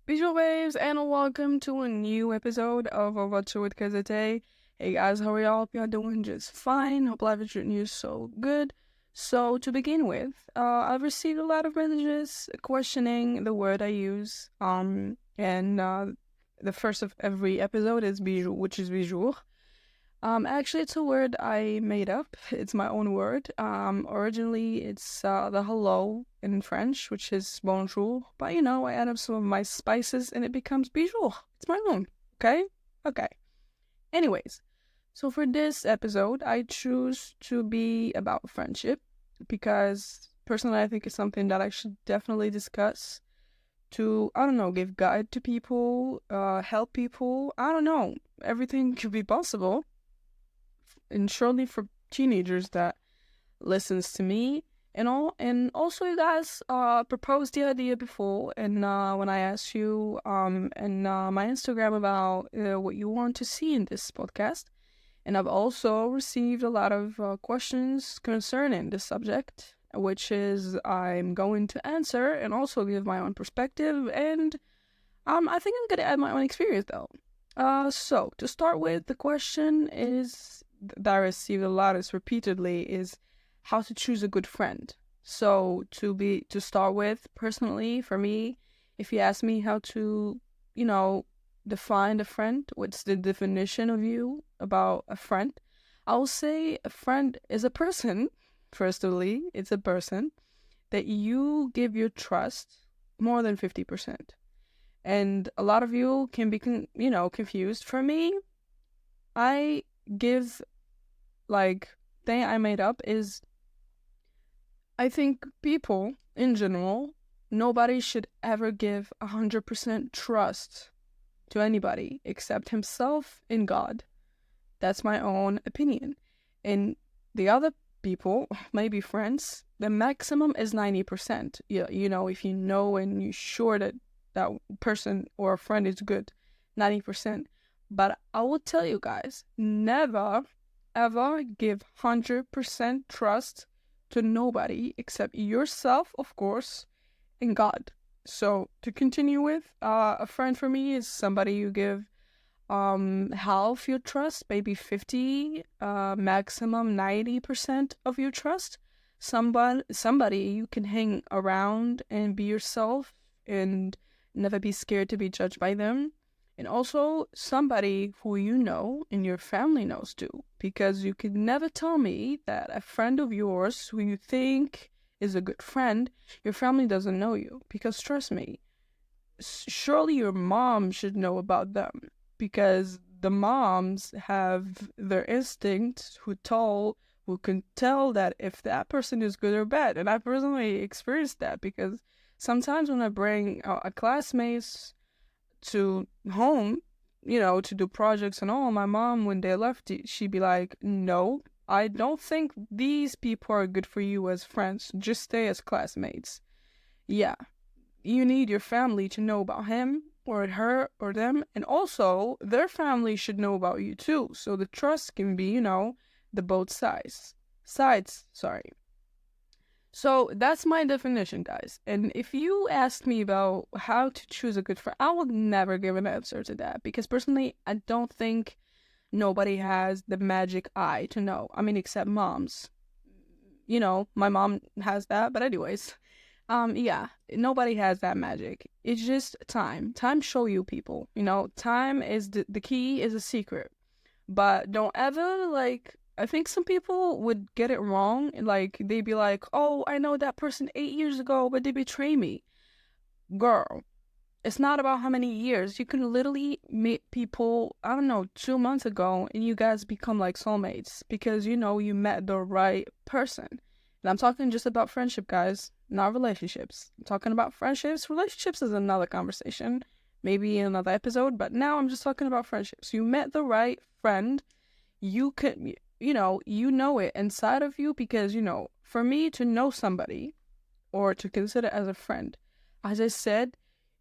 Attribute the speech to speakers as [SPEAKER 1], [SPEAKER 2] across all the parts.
[SPEAKER 1] Visual waves and welcome to a new episode of Ovacho with Kazete. Hey guys, how are y'all? Hope y'all doing just fine. Hope life is treating you so good. So to begin with, I've received a lot of messages questioning the word I use. And the first of every episode is bijou, which is bijou. Actually, it's a word I made up. It's my own word. Originally, it's the hello in French, which is bonjour. But I add up some of my spices and it becomes bijou. It's my own. Okay? Okay. Anyways, so for this episode, I choose to be about friendship because personally, I think it's something that I should definitely discuss to, I don't know, give guide to people, help people. I don't know. Everything could be possible and surely for teenagers that listens to me and all. And also you guys proposed the idea before, and when I asked you and my Instagram about what you want to see in this podcast. And I've also received a lot of questions concerning this subject, which is I'm going to answer and also give my own perspective. And I think I'm going to add my own experience though. So to start with, the question is that I received a lot is repeatedly is how to choose a good friend. So to start with, personally, for me, if you ask me how to, define a friend, what's the definition of you about a friend, I will say a friend is a person. Firstly, it's a person that you give your trust more than 50%. And a lot of you can be, confused. For me, I give, thing I made up is I think people, in general, nobody should ever give 100% trust to anybody except himself and God. That's my own opinion. And the other people, maybe friends, the maximum is 90%. Yeah, if you know and you're sure that that person or a friend is good, 90%. But I will tell you guys, never, ever give 100% trust to nobody except yourself, of course, and God. So to continue with, a friend for me is somebody you give half your trust, maybe 50, maximum 90% of your trust. Somebody you can hang around and be yourself and never be scared to be judged by them. And also somebody who you know and your family knows too. Because you could never tell me that a friend of yours who you think is a good friend, your family doesn't know you. Because trust me, surely your mom should know about them because the moms have their instincts who can tell that if that person is good or bad. And I personally experienced that because sometimes when I bring a classmates to home, to do projects and all, my mom, when they left, she'd be like, no, I don't think these people are good for you as friends. Just stay as classmates. Yeah, you need your family to know about him or her or them, and also their family should know about you too. So the trust can be, the both sides. Sorry. So that's my definition, guys. And if you ask me about how to choose a good friend, I will never give an answer to that because personally, I don't think nobody has the magic eye to know. I mean, except moms. My mom has that, but anyways. Yeah, nobody has that magic. It's just time. Time show you people. Time is the key is a secret. But don't ever I think some people would get it wrong. Like they'd be like, "Oh, I know that person 8 years ago, but they betray me." Girl, it's not about how many years. You can literally meet people, I don't know, 2 months ago, and you guys become like soulmates because you met the right person. And I'm talking just about friendship, guys, not relationships. I'm talking about friendships. Relationships is another conversation, maybe in another episode, but now I'm just talking about friendships. You met the right friend. You could, you know it inside of you because, for me to know somebody or to consider as a friend, as I said,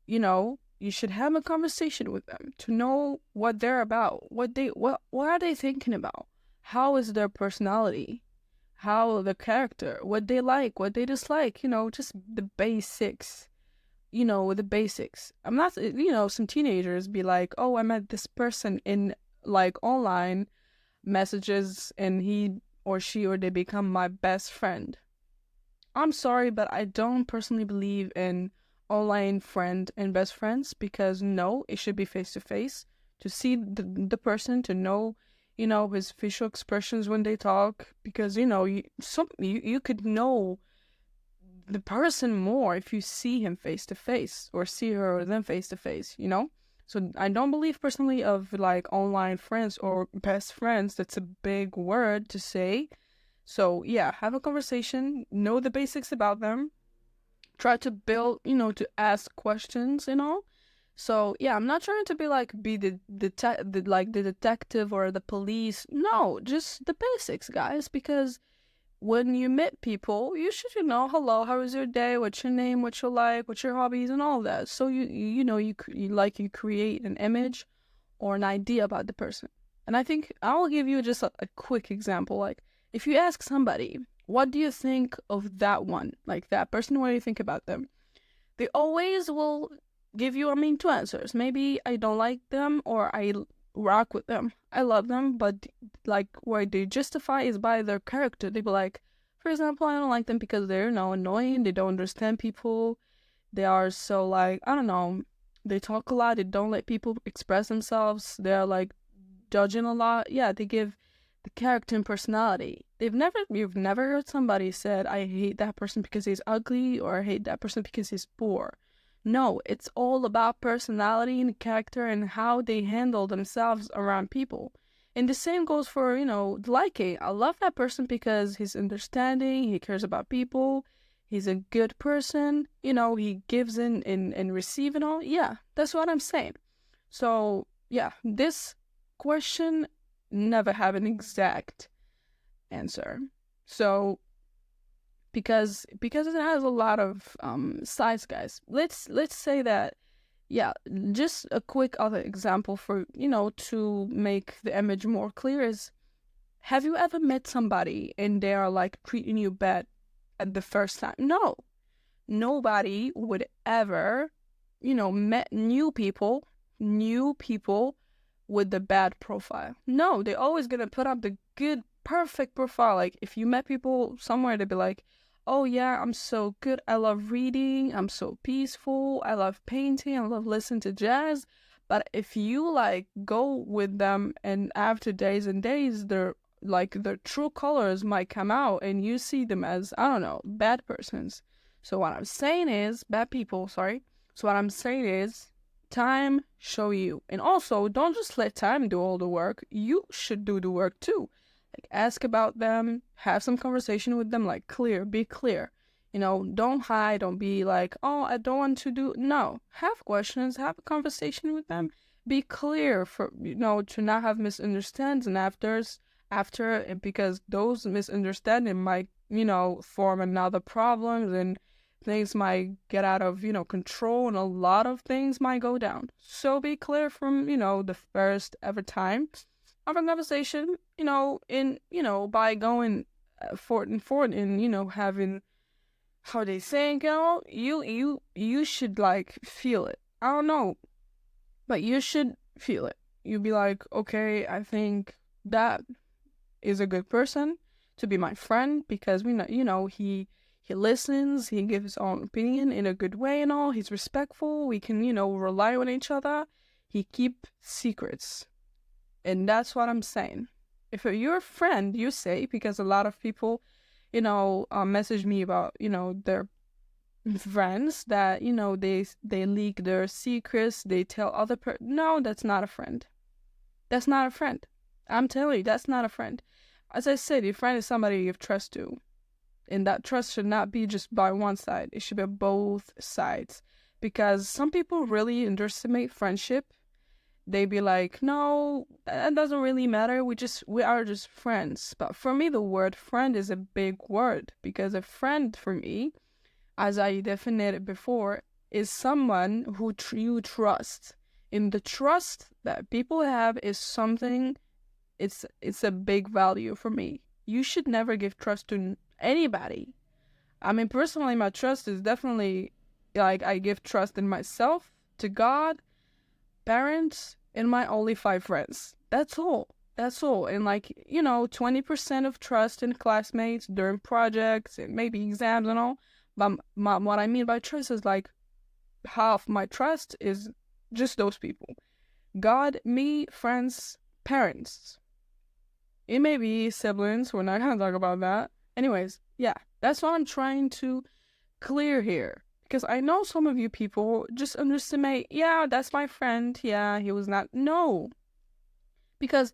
[SPEAKER 1] you should have a conversation with them to know what they're about, what are they thinking about, how is their personality, how the character, what they like, what they dislike, just the basics the basics. I'm not, some teenagers be like, oh, I met this person in like online messages and he or she or they become my best friend. I'm sorry, but I don't personally believe in online friend and best friends because no, it should be face to face to see the person, to know, his facial expressions when they talk because you could know the person more if you see him face to face or see her or them face to face. So I don't believe personally of like online friends or best friends. That's a big word to say. So yeah, have a conversation, know the basics about them, try to build, to ask questions and all. So yeah, I'm not trying to be like be the detective or the police. No, just the basics, guys, because when you meet people, you should hello, how was your day, what's your name, what you like, what's your hobbies, and all that. So you create an image or an idea about the person. And I think I'll give you just a quick example. Like if you ask somebody, what do you think of that one, like that person, what do you think about them? They always will give you, two answers. Maybe I don't like them or I rock with them. I love them, but like what they justify is by their character. They be like, for example, I don't like them because they're annoying. They don't understand people. They are so like, I don't know. They talk a lot. They don't let people express themselves. They're like judging a lot. Yeah, they give the character and personality. You've never heard somebody said, I hate that person because he's ugly or I hate that person because he's poor. No, it's all about personality and character and how they handle themselves around people. And the same goes for, liking. I love that person because he's understanding, he cares about people, he's a good person, he gives in receive and all. Yeah, that's what I'm saying. So, yeah, this question never have an exact answer. So because it has a lot of sides, guys. Let's say that, yeah, just a quick other example for to make the image more clear is, have you ever met somebody and they are like treating you bad at the first time? No, nobody would ever met new people with the bad profile. No, they're always gonna put up the good, perfect profile. Like if you met people somewhere, they'd be like, "Oh yeah, I'm so good. I love reading. I'm so peaceful. I love painting. I love listening to jazz." But if you like go with them, and after days and days, their true colors might come out, and you see them as, I don't know, bad persons. So what I'm saying is, bad people. Sorry. So what I'm saying is, time show you. And also, don't just let time do all the work. You should do the work too. Like ask about them, have some conversation with them, like be clear. Don't hide, don't be like, oh, I don't want to do. No, have questions, have a conversation with them. Be clear for, to not have misunderstandings and after, because those misunderstandings might, form another problem, and things might get out of, control, and a lot of things might go down. So be clear from, the first ever time of a conversation, by going forward and forward and, having, how they saying, you should like feel it. I don't know, but you should feel it. You'd be like, okay, I think that is a good person to be my friend because we know, he listens, he gives his own opinion in a good way and all. He's respectful. We can, rely on each other. He keep secrets. And that's what I'm saying. If you're a friend, you say, because a lot of people, message me about, their friends that, they leak their secrets, they tell no, that's not a friend. That's not a friend. I'm telling you, that's not a friend. As I said, your friend is somebody you have trust to. And that trust should not be just by one side. It should be both sides. Because some people really underestimate friendship. They be like, no, that doesn't really matter. We are just friends. But for me, the word friend is a big word. Because a friend for me, as I defined it before, is someone who you trust. And the trust that people have is something, it's a big value for me. You should never give trust to anybody. I mean, personally, my trust is definitely Like, I give trust in myself, to God, parents, and my only 5 friends. That's all. That's all. And like, 20% of trust in classmates during projects and maybe exams and all. But what I mean by trust is like half my trust is just those people. God, me, friends, parents. It may be siblings. We're not going to talk about that. Anyways, yeah, that's what I'm trying to clear here. Because I know some of you people just underestimate, yeah, that's my friend. Yeah, he was not. No. Because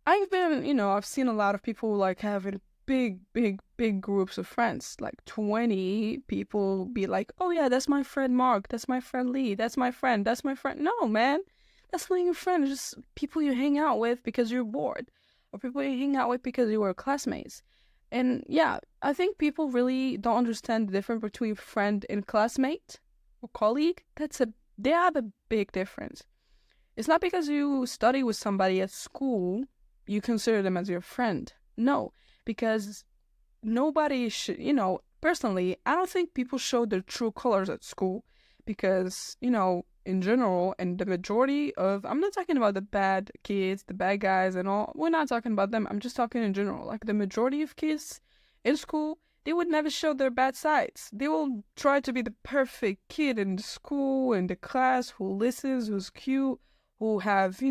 [SPEAKER 1] I've seen a lot of people like having big, big, big groups of friends. Like 20 people be like, oh yeah, that's my friend Mark. That's my friend Lee. That's my friend. That's my friend. No, man. That's not your friend. It's just people you hang out with because you're bored. Or people you hang out with because you were classmates. And yeah, I think people really don't understand the difference between friend and classmate or colleague. They have a big difference. It's not because you study with somebody at school, you consider them as your friend. No, because nobody should, personally, I don't think people show their true colors at school because, in general, and the majority of, I'm not talking about the bad kids, the bad guys and all. We're not talking about them. I'm just talking in general. Like the majority of kids in school, they would never show their bad sides. They will try to be the perfect kid in the school, in the class, who listens, who's cute, who have,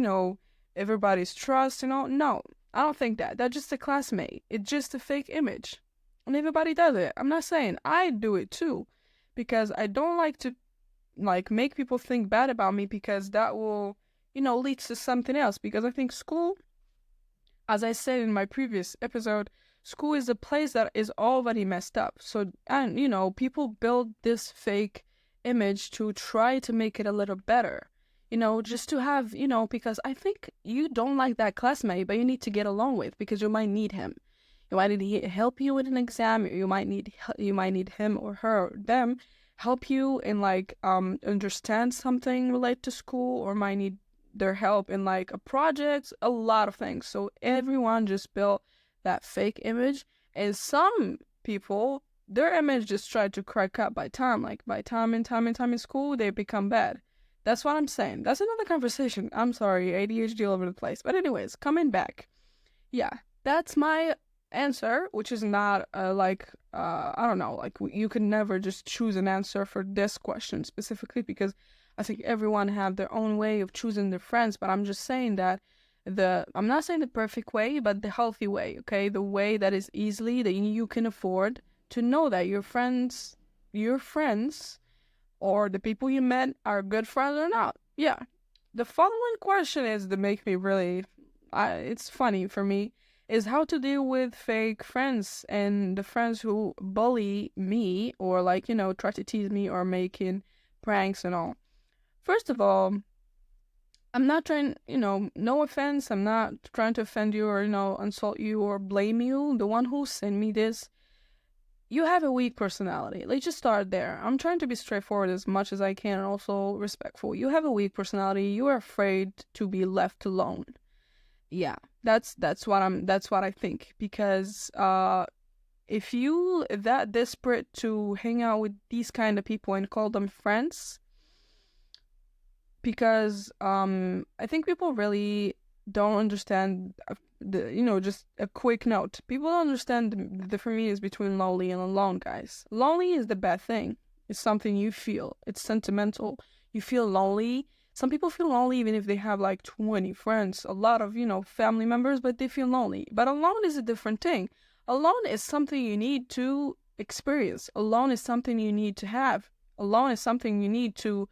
[SPEAKER 1] everybody's trust and all. No, I don't think that. That's just a classmate. It's just a fake image. And everybody does it. I'm not saying I do it too. Because I don't like to make people think bad about me because that will, lead to something else. Because I think school, as I said in my previous episode, school is a place that is already messed up. So, and people build this fake image to try to make it a little better. Just to have, because I think you don't like that classmate, but you need to get along with because you might need him. You might need help you with an exam. You might need him or her or them help you in understand something related to school, or might need their help in like a project, a lot of things. So everyone just built that fake image, and some people, their image just tried to crack up by time. Like by time and time and time in school, they become bad. That's what I'm saying. That's another conversation. I'm sorry, ADHD all over the place. But anyways, coming back. Yeah, that's my answer, which is not I don't know, like you can never just choose an answer for this question specifically because I think everyone have their own way of choosing their friends. But I'm just saying that I'm not saying the perfect way, but the healthy way, okay? The way that is easily that you can afford to know that your friends or the people you met are good friends or not. Yeah. The following question is to make me really, it's funny for me, is how to deal with fake friends and the friends who bully me or try to tease me or making pranks and all. First of all, I'm not trying, no offense, I'm not trying to offend you or, insult you or blame you. The one who sent me this, you have a weak personality. Let's just start there. I'm trying to be straightforward as much as I can and also respectful. You have a weak personality. You are afraid to be left alone. Yeah, that's what I think. Because if you that desperate to hang out with these kind of people and call them friends, because I think people really don't understand just a quick note. People don't understand the difference between lonely and alone, guys. Lonely is the bad thing. It's something you feel. It's sentimental. You feel lonely. Some people feel lonely even if they have 20 friends, a lot of, family members, but they feel lonely. But alone is a different thing. Alone is something you need to experience. Alone is something you need to have. Alone is something you need to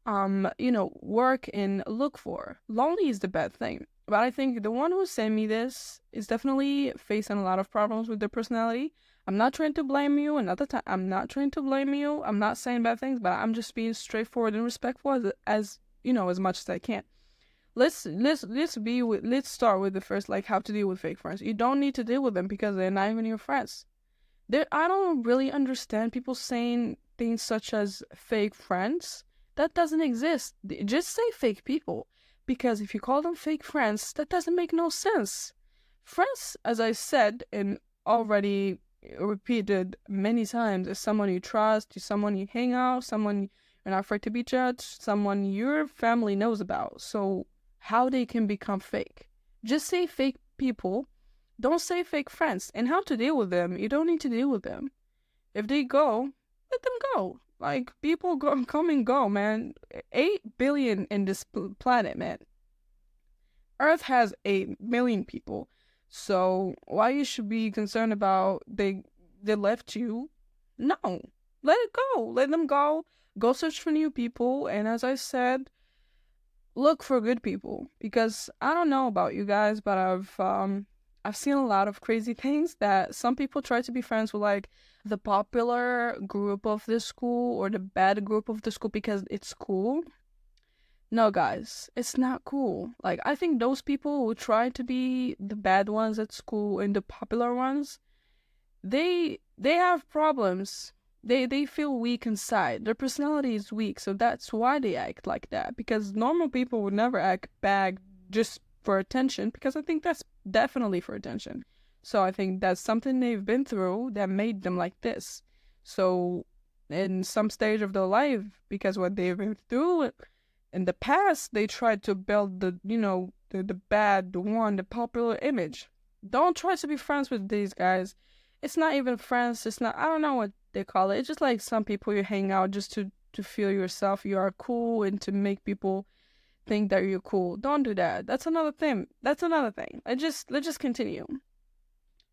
[SPEAKER 1] work and look for. Lonely is the bad thing. But I think the one who sent me this is definitely facing a lot of problems with their personality. I'm not trying to blame you. Another time, I'm not trying to blame you. I'm not saying bad things, but I'm just being straightforward and respectful as much as I can. Let's start with the first, how to deal with fake friends. You don't need to deal with them because they're not even your friends. I don't really understand people saying things such as fake friends. That doesn't exist. Just say fake people. Because if you call them fake friends, that doesn't make no sense. Friends, as I said and already repeated many times is someone you trust, is someone you hang out, someone you're not afraid to be judged, someone your family knows about. So how they can become fake? Just say fake people. Don't say fake friends. And how to deal with them? You don't need to deal with them. If they go, let them go. Like people go, come and go, man. 8 billion in this planet, man. Earth has 8 million people, so why you should be concerned about they left you? No, let it go. Let them go. Go search for new people, and as I said, look for good people because I don't know about you guys, but I've seen a lot of crazy things that some people try to be friends with, like the popular group of the school or the bad group of the school because it's cool. No, guys, it's not cool. Like, I think those people who try to be the bad ones at school and the popular ones, they have problems. They feel weak inside. Their personality is weak, so that's why they act like that. Because normal people would never act bad just for attention, because I think that's definitely for attention. So I think that's something they've been through that made them like this. So in some stage of their life, because what they've been through in the past, they tried to build the bad, the one, the popular image. Don't try to be friends with these guys. It's not even friends. It's not, I don't know what they call it. It's just like some people you hang out just to feel yourself you are cool and to make people think that you're cool. Don't do that. That's another thing. That's another thing. Let's just continue.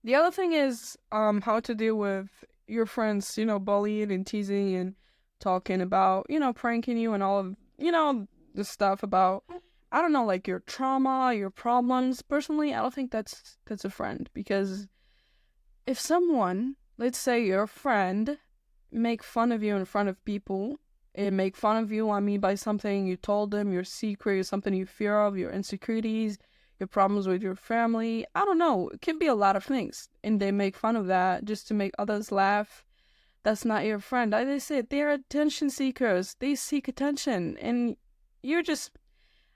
[SPEAKER 1] The other thing is how to deal with your friends, bullying and teasing and talking about, pranking you and all of, the stuff about, I don't know, like your trauma, your problems. Personally, I don't think that's a friend, because if someone, let's say your friend, make fun of you in front of people and make fun of you, I mean, by something you told them, your secret, or something you fear of, your insecurities, your problems with your family, I don't know, it can be a lot of things, and they make fun of that just to make others laugh. That's not your friend. Like I said, they're attention seekers. They seek attention, and you're just,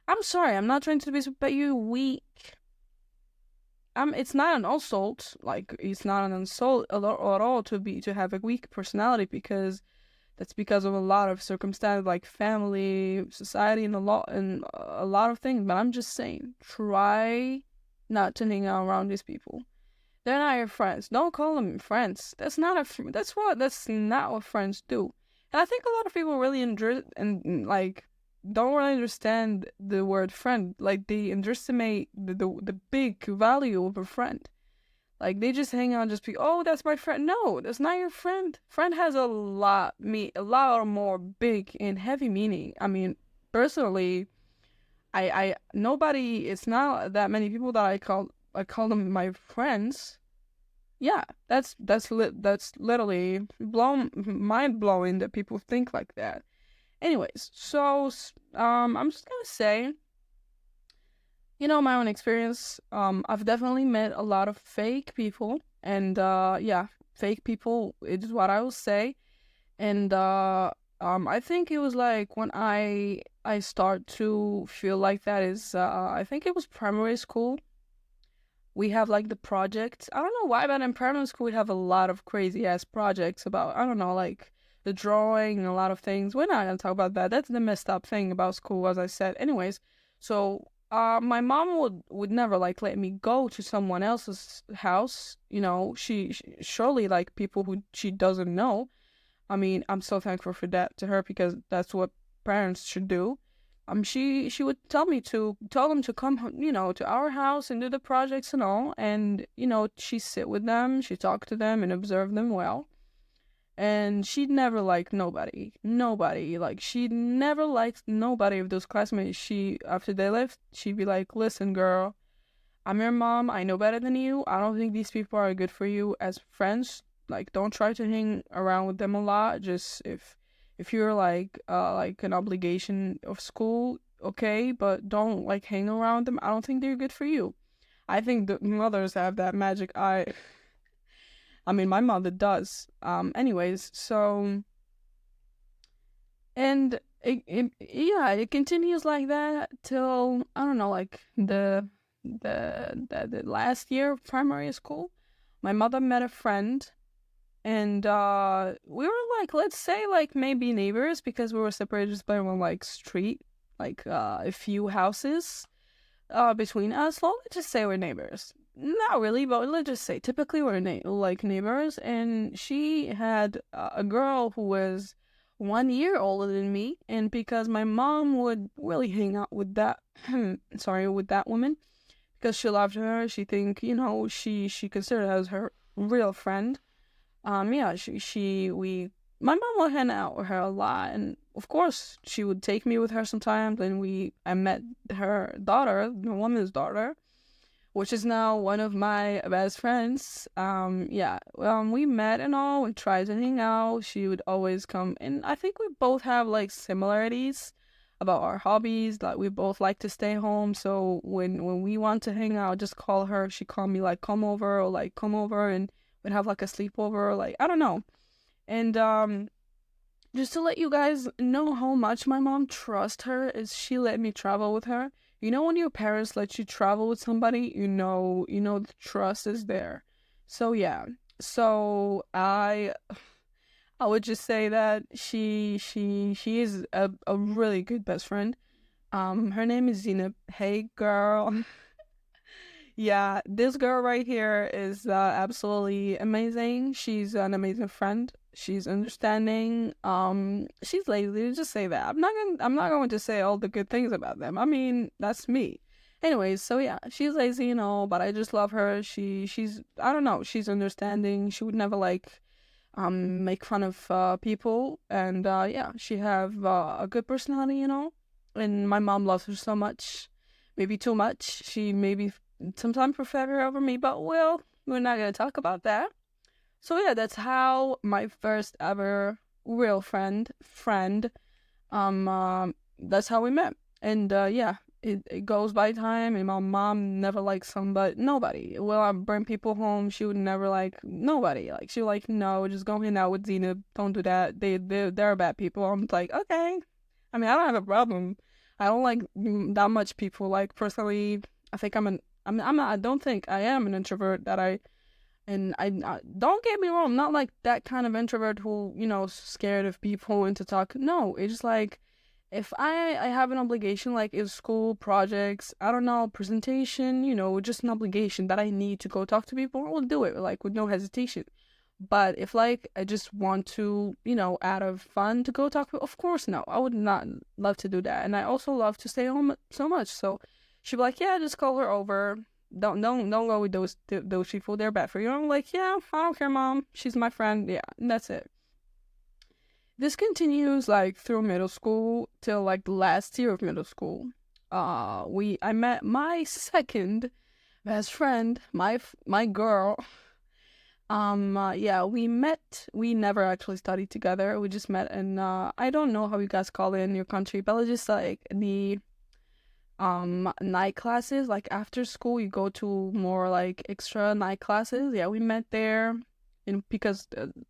[SPEAKER 1] I'm sorry, I'm not trying to be, but you're weak. It's not an assault. Like, it's not an insult at all to have a weak personality, because that's because of a lot of circumstances, like family, society, and a lot of things. But I'm just saying, try not to hang out around these people. They're not your friends. Don't call them friends. That's not what friends do. And I think a lot of people really like don't really understand the word friend. Like, they underestimate the big value of a friend. Like, they just hang out and just be, oh, that's my friend. No, that's not your friend. Friend has a lot more big and heavy meaning. I mean, personally, I nobody. It's not that many people that I call them my friends. Yeah, that's literally mind blowing that people think like that. Anyways, so I'm just gonna say, my own experience. I've definitely met a lot of fake people, and yeah, fake people is what I will say. And I think it was like when I start to feel like that is I think it was primary school. We have like the projects. I don't know why, but in primary school we have a lot of crazy ass projects about, I don't know, like the drawing and a lot of things. We're not gonna talk about that. That's the messed up thing about school, as I said. Anyways, so my mom would never like let me go to someone else's house. She surely, like, people who she doesn't know. I mean, I'm so thankful for that to her, because that's what parents should do. She would tell them to come, to our house and do the projects and all, and she sit with them, she talk to them and observe them well. And she'd never liked nobody, like she never liked nobody of those classmates. She, after they left, she'd be like, listen, girl, I'm your mom, I know better than you, I don't think these people are good for you as friends. Like, don't try to hang around with them a lot. Just if you're like an obligation of school, okay, but don't like hang around them. I don't think they're good for you. I think the mothers have that magic eye. I mean, my mother does. Anyways, so, and it continues like that till, I don't know, like the last year of primary school. My mother met a friend And we were like, let's say like maybe neighbors because we were separated just by one like street, like a few houses between us. Well, let's just say we're neighbors. Not really, but let's just say typically we're like neighbors. And she had a girl who was 1 year older than me, and because my mom would really hang out with that, sorry, with that woman, because she loved her, she think she considered her as her real friend. Yeah, my mom would hang out with her a lot, and of course, she would take me with her sometimes. And I met her daughter, the woman's daughter, which is now one of my best friends. Yeah, we met and all, we tried to hang out. She would always come, and I think we both have like similarities about our hobbies. Like we both like to stay home, so when we want to hang out, just call her. She call me like come over or like come over, and we'd have like a sleepover. Like I don't know, and just to let you guys know how much my mom trusts her is she let me travel with her. You know when your parents let you travel with somebody, the trust is there. So yeah. So I would just say that she is a really good best friend. Her name is Zina. Hey girl. Yeah, this girl right here is absolutely amazing. She's an amazing friend. She's understanding. She's lazy. Just say that. I'm not going to say all the good things about them. I mean, that's me. Anyways, so yeah, she's lazy, but I just love her. She's I don't know. She's understanding. She would never like make fun of people, and yeah, she have a good personality, and my mom loves her so much, maybe too much. She maybe sometimes prefer her over me, but well, we're not gonna talk about that. So yeah, that's how my first ever real friend that's how we met. And yeah, it goes by time, and my mom never liked somebody, nobody. Well, I bring people home, she would never like nobody. Like she would like, no, just go hang out with Zena. Don't do that. They're bad people. I'm like, okay. I mean, I don't have a problem. I don't like that much people. Like personally, I think I'm not. I don't think I am an introvert. I don't get me wrong. I'm not like that kind of introvert who scared of people and to talk. No, it's just like if I have an obligation, like if school projects, I don't know, presentation, just an obligation that I need to go talk to people, I will do it like with no hesitation. But if like I just want to, out of fun to go talk to, of course no, I would not love to do that. And I also love to stay home so much. So she'd be like, yeah, just call her over. Don't go with those people. They're bad for you. I'm like, yeah, I don't care, mom. She's my friend. Yeah, and that's it. This continues like through middle school till like the last year of middle school. I met my second best friend, my girl. Yeah, we met. We never actually studied together. We just met in I don't know how you guys call it in your country, but it's just like the night classes. Like after school, you go to more like extra night classes. Yeah, we met there. And because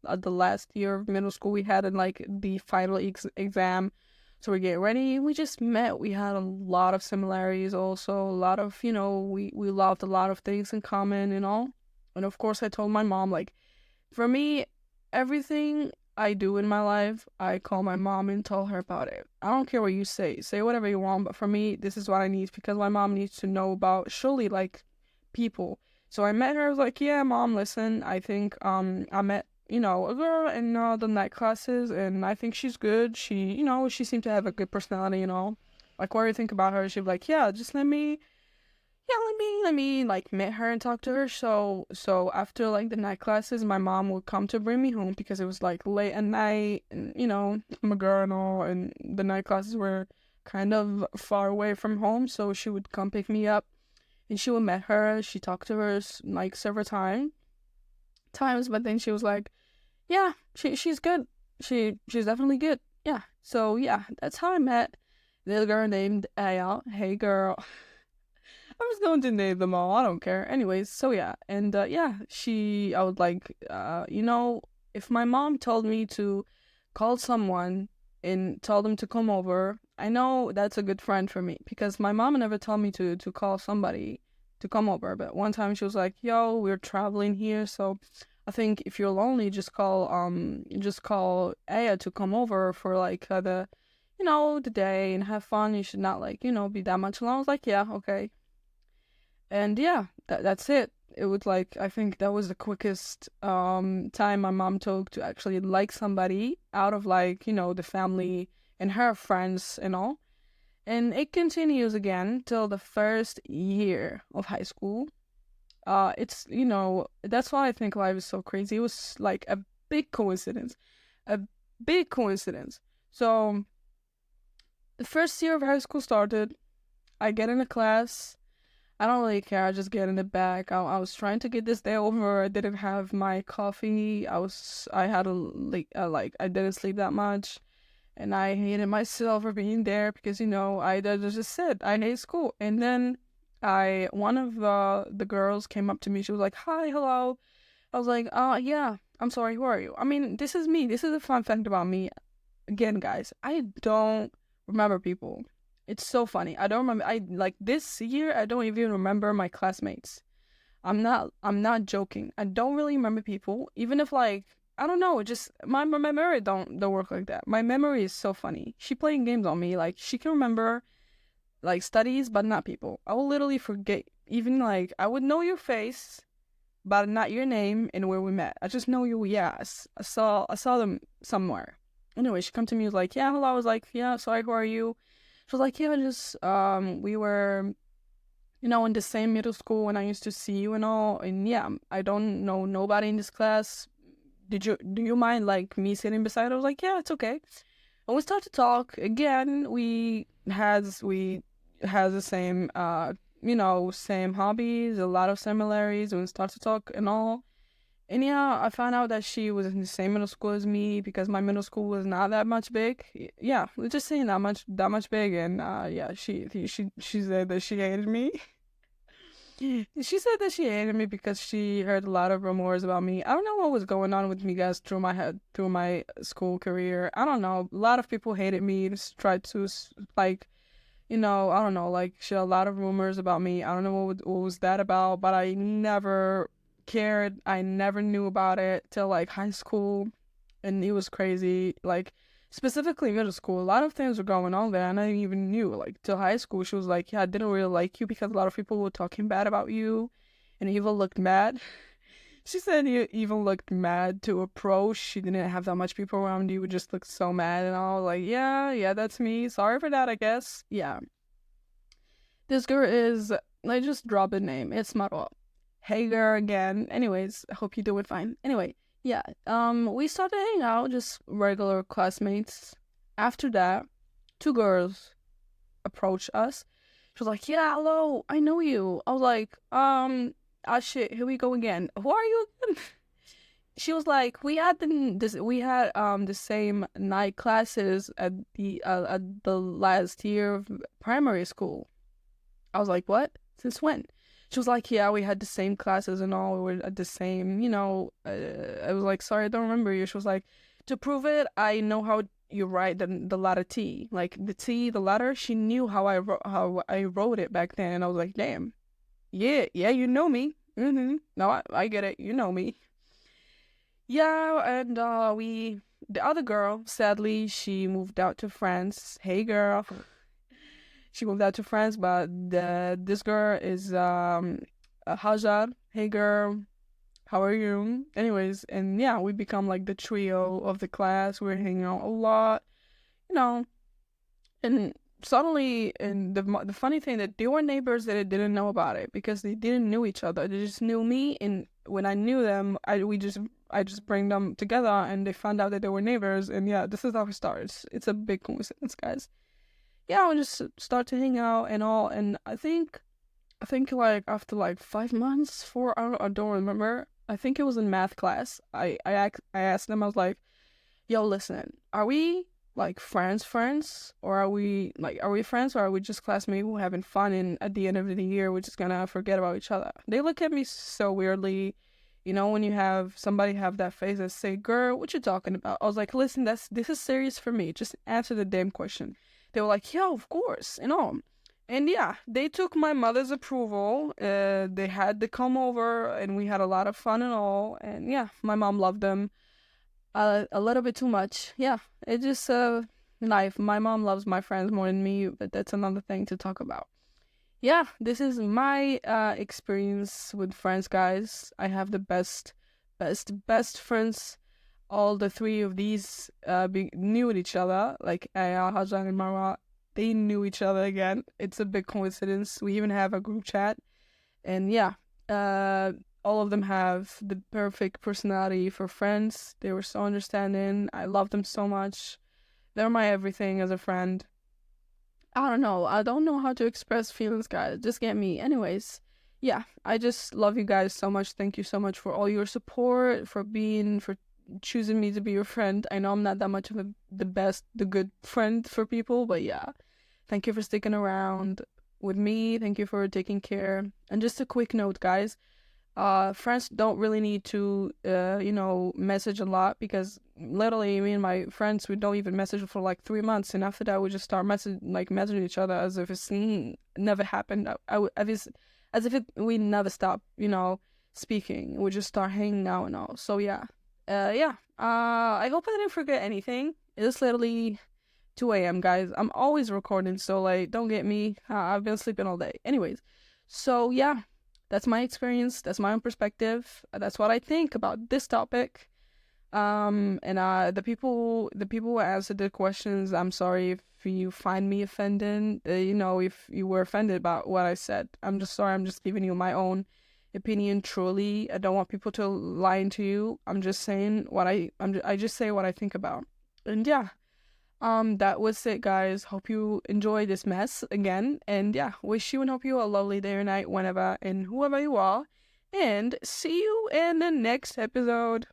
[SPEAKER 1] at the last year of middle school, we had like the final exam, so we get ready. We just met. We had a lot of similarities, also a lot of we loved a lot of things in common and all. And of course, I told my mom, like, for me, everything I do in my life, I call my mom and tell her about it. I don't care what you say. Say whatever you want, but for me, this is what I need because my mom needs to know about surely like people. So I met her. I was like, yeah, mom, listen, I think I met a girl in the night classes, and I think she's good. She seemed to have a good personality and all. Like, what do you think about her? She'd be like, yeah, just let me like meet her and talk to her. So after like the night classes, my mom would come to bring me home because it was like late at night, and I'm a girl and all, and the night classes were kind of far away from home, so she would come pick me up, and she would meet her. She talked to her like several times, but then she was like, yeah, she's good. She's definitely good. Yeah. So yeah, that's how I met this girl named Aya. Hey girl. I was going to name them all. I don't care. Anyways, so yeah, and yeah, I would like, if my mom told me to call someone and tell them to come over, I know that's a good friend for me because my mom never told me to call somebody to come over. But one time she was like, "Yo, we're traveling here, so I think if you're lonely, just call Aya to come over for like the day and have fun. You should not like be that much alone. I was like, yeah, okay, and yeah, that's it. It was like I think that was the quickest time my mom took to actually like somebody out of like the family and her friends and all. And it continues again till the first year of high school. It's that's why I think life is so crazy. It was like a big coincidence. So the first year of high school started. I get in a class. I don't really care. I just get in the back. I was trying to get this day over. I didn't have my coffee. I had a like I didn't sleep that much, and I hated myself for being there because I just said I hate school. And then I one of the girls came up to me. She was like, "Hi, hello." I was like, yeah. I'm sorry. Who are you?" I mean, this is me. This is a fun fact about me. Again, guys, I don't remember people. It's so funny. I don't remember. I like this year. I don't even remember my classmates. I'm not joking. I don't really remember people. Even if like I don't know, just my memory don't work like that. My memory is so funny. She playing games on me. Like she can remember like studies, but not people. I will literally forget. Even like I would know your face, but not your name and where we met. I just know you. Yes, I saw them somewhere. Anyway, she come to me was like, yeah, hello. I was like, yeah, sorry, who are you? She was like, yeah, just we were in the same middle school when I used to see you and all. And yeah, I don't know nobody in this class. Do you mind like me sitting beside her? I was like, yeah, it's okay. And we start to talk again. We has the same same hobbies, a lot of similarities. And we start to talk and all. And yeah, I found out that she was in the same middle school as me because my middle school was not that much big. Yeah, let's just saying that much big. And yeah, she said that she hated me. She said that she hated me because she heard a lot of rumors about me. I don't know what was going on with me, guys, through my head, through my school career. I don't know. A lot of people hated me. Just tried to like, I don't know, like share a lot of rumors about me. I don't know what was that about, but I never cared. I never knew about it till like high school, and it was crazy. Like specifically middle school, a lot of things were going on there, and I didn't even knew. Like till high school, she was like, "Yeah, I didn't really like you because a lot of people were talking bad about you, and you even looked mad." She said you even looked mad to approach. She didn't have that much people around you. Would just look so mad, and I was like, "Yeah, yeah, that's me. Sorry for that, I guess." Yeah, this girl is. I just dropped a name. It's Marwa. Hey girl again. Anyways, I hope you're doing fine. Anyway, yeah. We started hanging out, just regular classmates. After that, two girls approached us. She was like, "Yeah, hello, I know you." I was like, ah shit, here we go again. Who are you again? She was like, we had the same night classes at the last year of primary school. I was like, what? Since when? She was like, yeah, we had the same classes and all. We were at the same, I was like, sorry, I don't remember you. She was like, to prove it, I know how you write the letter T. Like the T, the letter, she knew how I wrote it back then. And I was like, damn. Yeah, yeah, you know me. Mm-hmm. No, I get it. You know me. Yeah, and the other girl, sadly, she moved out to France. Hey, girl. She moved out to France, but this girl is Hajar. Hey girl, how are you? Anyways, and yeah, we become like the trio of the class. We're hanging out a lot, you know. And suddenly, and the funny thing that they were neighbors that I didn't know about it because they didn't know each other. They just knew me, and when I knew them, I just bring them together, and they found out that they were neighbors. And yeah, this is how it starts. It's a big coincidence, guys. Yeah, we just start to hang out and all. And I think like after like 5 months, I don't remember. I think it was in math class. I asked them. I was like, "Yo, listen, are we like friends, or are we friends, or are we just classmates who having fun? And at the end of the year, we're just gonna forget about each other?" They look at me so weirdly. When you have somebody have that face that say, "Girl, what you talking about?" I was like, "Listen, this is serious for me. Just answer the damn question." They were like, "Yeah, of course," and all. And yeah, they took my mother's approval. They had to come over, and we had a lot of fun and all. And yeah, my mom loved them a little bit too much. Yeah, it just life. My mom loves my friends more than me, but that's another thing to talk about. Yeah, this is my experience with friends, guys. I have the best friends. All the three of these knew each other. Like Aya, Hajang, and Marwa, they knew each other again. It's a big coincidence. We even have a group chat, and yeah, uh, all of them have the perfect personality for friends. They were so understanding. I love them so much. They're my everything as a friend. I don't know. I don't know how to express feelings, guys. Just get me. Anyways, yeah, I just love you guys so much. Thank you so much for all your support, for choosing me to be your friend. I know I'm not that much of the good friend for people, but yeah, thank you for sticking around with me. Thank you for taking care. And just a quick note, guys. Friends don't really need to, message a lot, because literally me and my friends, we don't even message for like 3 months, and after that we just start messaging each other as if it's never happened. As if we never stop, speaking. We just start hanging out and all. So yeah, yeah. I hope I didn't forget anything. It's literally 2 a.m., guys. I'm always recording, so like, don't get me. I've been sleeping all day. Anyways, so yeah, that's my experience. That's my own perspective. That's what I think about this topic. And the people who answered the questions, I'm sorry if you find me offended. If you were offended about what I said, I'm just sorry. I'm just giving you my own opinion. Truly, I don't want people to lie to you. I'm just saying I just say what I think about. And yeah, that was it, guys. Hope you enjoy this mess again. And yeah, wish you and hope you a lovely day or night whenever and whoever you are. And see you in the next episode.